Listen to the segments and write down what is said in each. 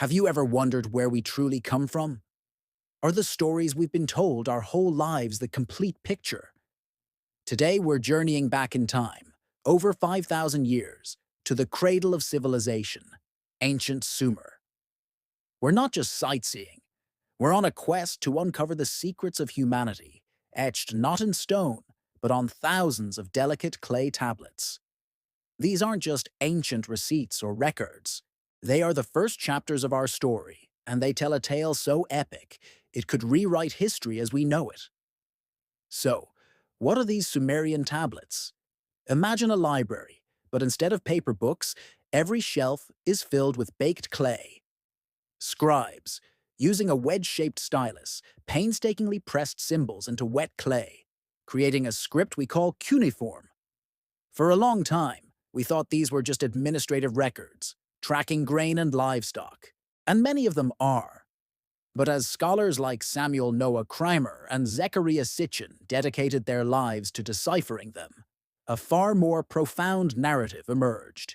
Have you ever wondered where we truly come from? Are the stories we've been told our whole lives the complete picture? Today we're journeying back in time, over 5,000 years, to the cradle of civilization, ancient Sumer. We're not just sightseeing, we're on a quest to uncover the secrets of humanity, etched not in stone, but on thousands of delicate clay tablets. These aren't just ancient receipts or records. They are the first chapters of our story, and they tell a tale so epic, it could rewrite history as we know it. So, what are these Sumerian tablets? Imagine a library, but instead of paper books, every shelf is filled with baked clay. Scribes, using a wedge-shaped stylus, painstakingly pressed symbols into wet clay, creating a script we call cuneiform. For a long time, we thought these were just administrative records, tracking grain and livestock, and many of them are. But as scholars like Samuel Noah Kramer and Zechariah Sitchin dedicated their lives to deciphering them, a far more profound narrative emerged.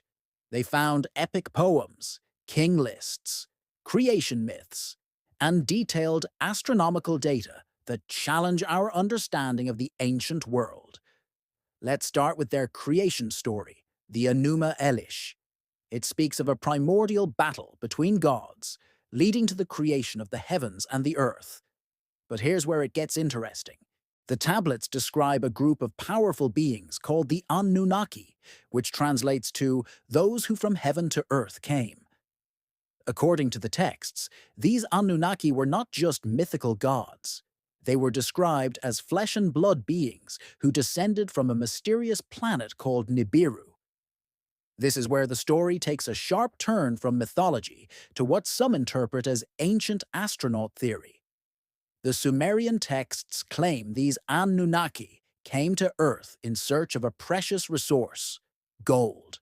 They found epic poems, king lists, creation myths, and detailed astronomical data that challenge our understanding of the ancient world. Let's start with their creation story, the Enuma Elish. It speaks of a primordial battle between gods, leading to the creation of the heavens and the earth. But here's where it gets interesting. The tablets describe a group of powerful beings called the Anunnaki, which translates to those who from heaven to earth came. According to the texts, these Anunnaki were not just mythical gods. They were described as flesh and blood beings who descended from a mysterious planet called Nibiru. This is where the story takes a sharp turn from mythology to what some interpret as ancient astronaut theory. The Sumerian texts claim these Anunnaki came to Earth in search of a precious resource, gold.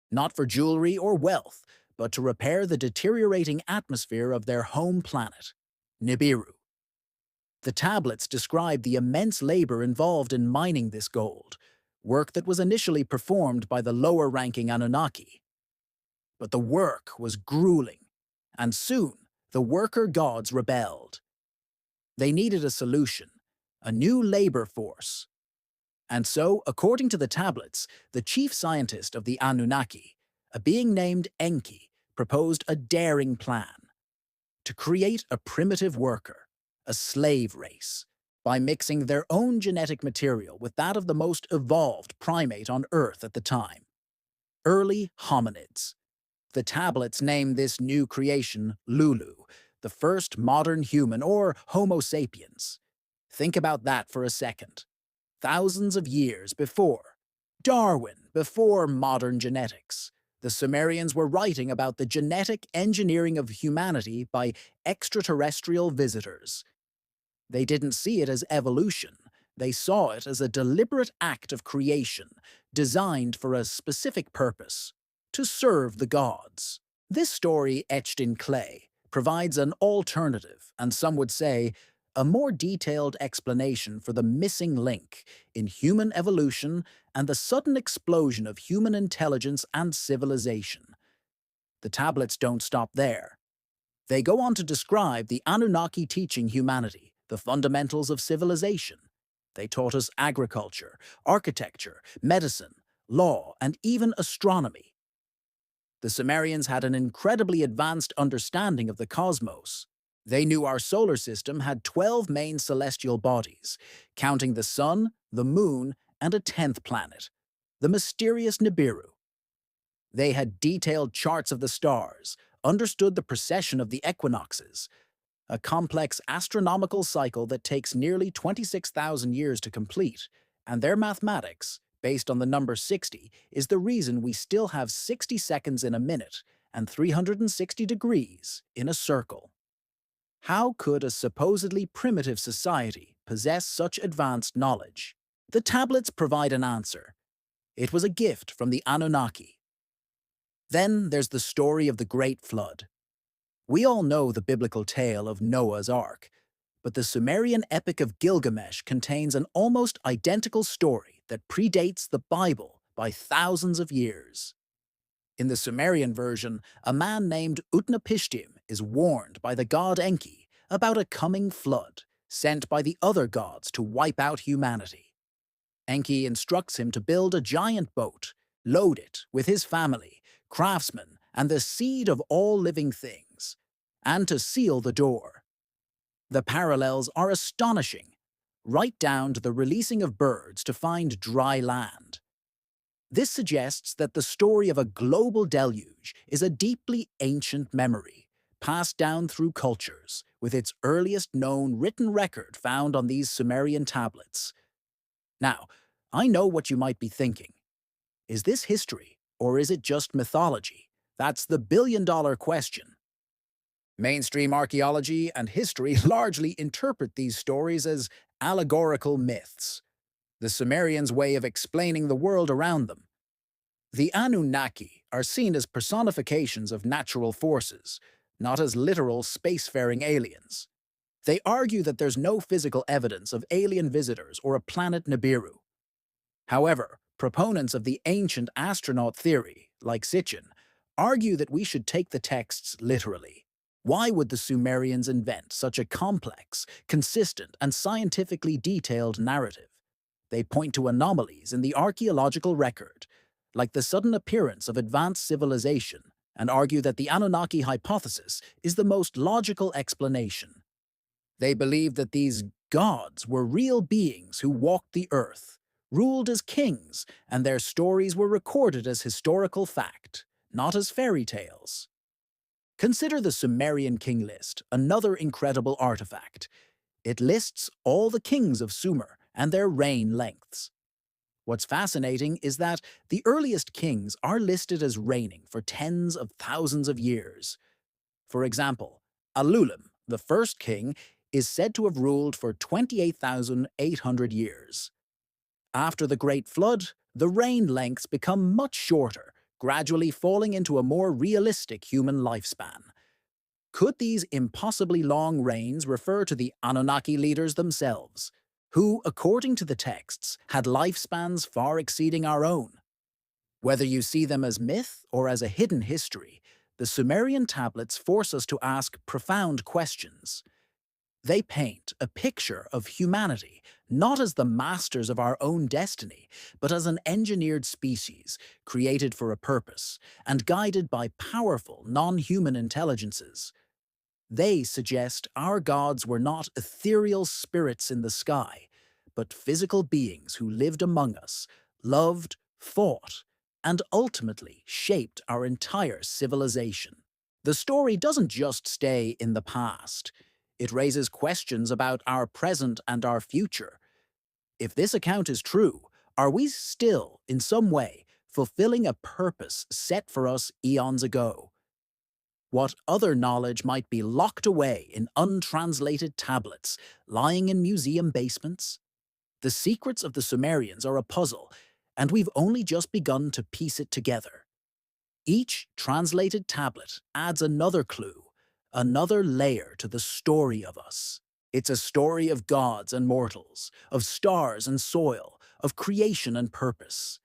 Not for jewelry or wealth, but to repair the deteriorating atmosphere of their home planet, Nibiru. The tablets describe the immense labor involved in mining this gold, work that was initially performed by the lower-ranking Anunnaki. But the work was grueling, and soon the worker gods rebelled. They needed a solution, a new labor force. And so, according to the tablets, the chief scientist of the Anunnaki, a being named Enki, proposed a daring plan to create a primitive worker, a slave race, by mixing their own genetic material with that of the most evolved primate on Earth at the time, early hominids. The tablets name this new creation Lulu, the first modern human or Homo sapiens. Think about that for a second. Thousands of years before Darwin, before modern genetics, the Sumerians were writing about the genetic engineering of humanity by extraterrestrial visitors. They didn't see it as evolution. They saw it as a deliberate act of creation, designed for a specific purpose, to serve the gods. This story, etched in clay, provides an alternative, and some would say, a more detailed explanation for the missing link in human evolution and the sudden explosion of human intelligence and civilization. The tablets don't stop there. They go on to describe the Anunnaki teaching humanity the fundamentals of civilization. They taught us agriculture, architecture, medicine, law, and even astronomy. The Sumerians had an incredibly advanced understanding of the cosmos. They knew our solar system had 12 main celestial bodies, counting the sun, the moon, and a 10th planet, the mysterious Nibiru. They had detailed charts of the stars, understood the precession of the equinoxes, a complex astronomical cycle that takes nearly 26,000 years to complete, and their mathematics, based on the number 60, is the reason we still have 60 seconds in a minute and 360 degrees in a circle. How could a supposedly primitive society possess such advanced knowledge? The tablets provide an answer. It was a gift from the Anunnaki. Then there's the story of the Great Flood. We all know the biblical tale of Noah's Ark, but the Sumerian epic of Gilgamesh contains an almost identical story that predates the Bible by thousands of years. In the Sumerian version, a man named Utnapishtim is warned by the god Enki about a coming flood sent by the other gods to wipe out humanity. Enki instructs him to build a giant boat, load it with his family, craftsmen, and the seed of all living things, and to seal the door. The parallels are astonishing, right down to the releasing of birds to find dry land. This suggests that the story of a global deluge is a deeply ancient memory, passed down through cultures, with its earliest known written record found on these Sumerian tablets. Now, I know what you might be thinking. Is this history, or is it just mythology? That's the billion-dollar question. Mainstream archaeology and history largely interpret these stories as allegorical myths, the Sumerians' way of explaining the world around them. The Anunnaki are seen as personifications of natural forces, not as literal spacefaring aliens. They argue that there's no physical evidence of alien visitors or a planet Nibiru. However, proponents of the ancient astronaut theory, like Sitchin, argue that we should take the texts literally. Why would the Sumerians invent such a complex, consistent, and scientifically detailed narrative? They point to anomalies in the archaeological record, like the sudden appearance of advanced civilization, and argue that the Anunnaki hypothesis is the most logical explanation. They believe that these gods were real beings who walked the earth, ruled as kings, and their stories were recorded as historical fact, not as fairy tales. Consider the Sumerian king list, another incredible artifact. It lists all the kings of Sumer and their reign lengths. What's fascinating is that the earliest kings are listed as reigning for tens of thousands of years. For example, Alulim, the first king, is said to have ruled for 28,800 years. After the Great Flood, the reign lengths become much shorter, gradually falling into a more realistic human lifespan. Could these impossibly long reigns refer to the Anunnaki leaders themselves, who, according to the texts, had lifespans far exceeding our own? Whether you see them as myth or as a hidden history, the Sumerian tablets force us to ask profound questions. They paint a picture of humanity, not as the masters of our own destiny, but as an engineered species, created for a purpose, and guided by powerful, non-human intelligences. They suggest our gods were not ethereal spirits in the sky, but physical beings who lived among us, loved, fought, and ultimately shaped our entire civilization. The story doesn't just stay in the past. It raises questions about our present and our future. If this account is true, are we still, in some way, fulfilling a purpose set for us eons ago? What other knowledge might be locked away in untranslated tablets, lying in museum basements? The secrets of the Sumerians are a puzzle, and we've only just begun to piece it together. Each translated tablet adds another clue, another layer to the story of us. It's a story of gods and mortals, of stars and soil, of creation and purpose.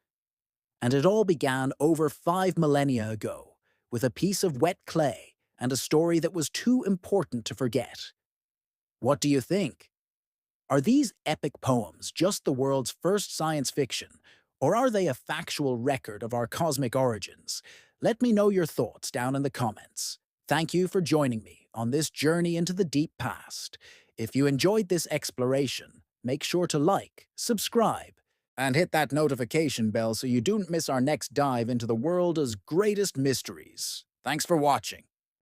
And it all began over 5 millennia ago, with a piece of wet clay and a story that was too important to forget. What do you think? Are these epic poems just the world's first science fiction, or are they a factual record of our cosmic origins? Let me know your thoughts down in the comments. Thank you for joining me on this journey into the deep past. If you enjoyed this exploration, make sure to like, subscribe, and hit that notification bell so you don't miss our next dive into the world's greatest mysteries. Thanks for watching.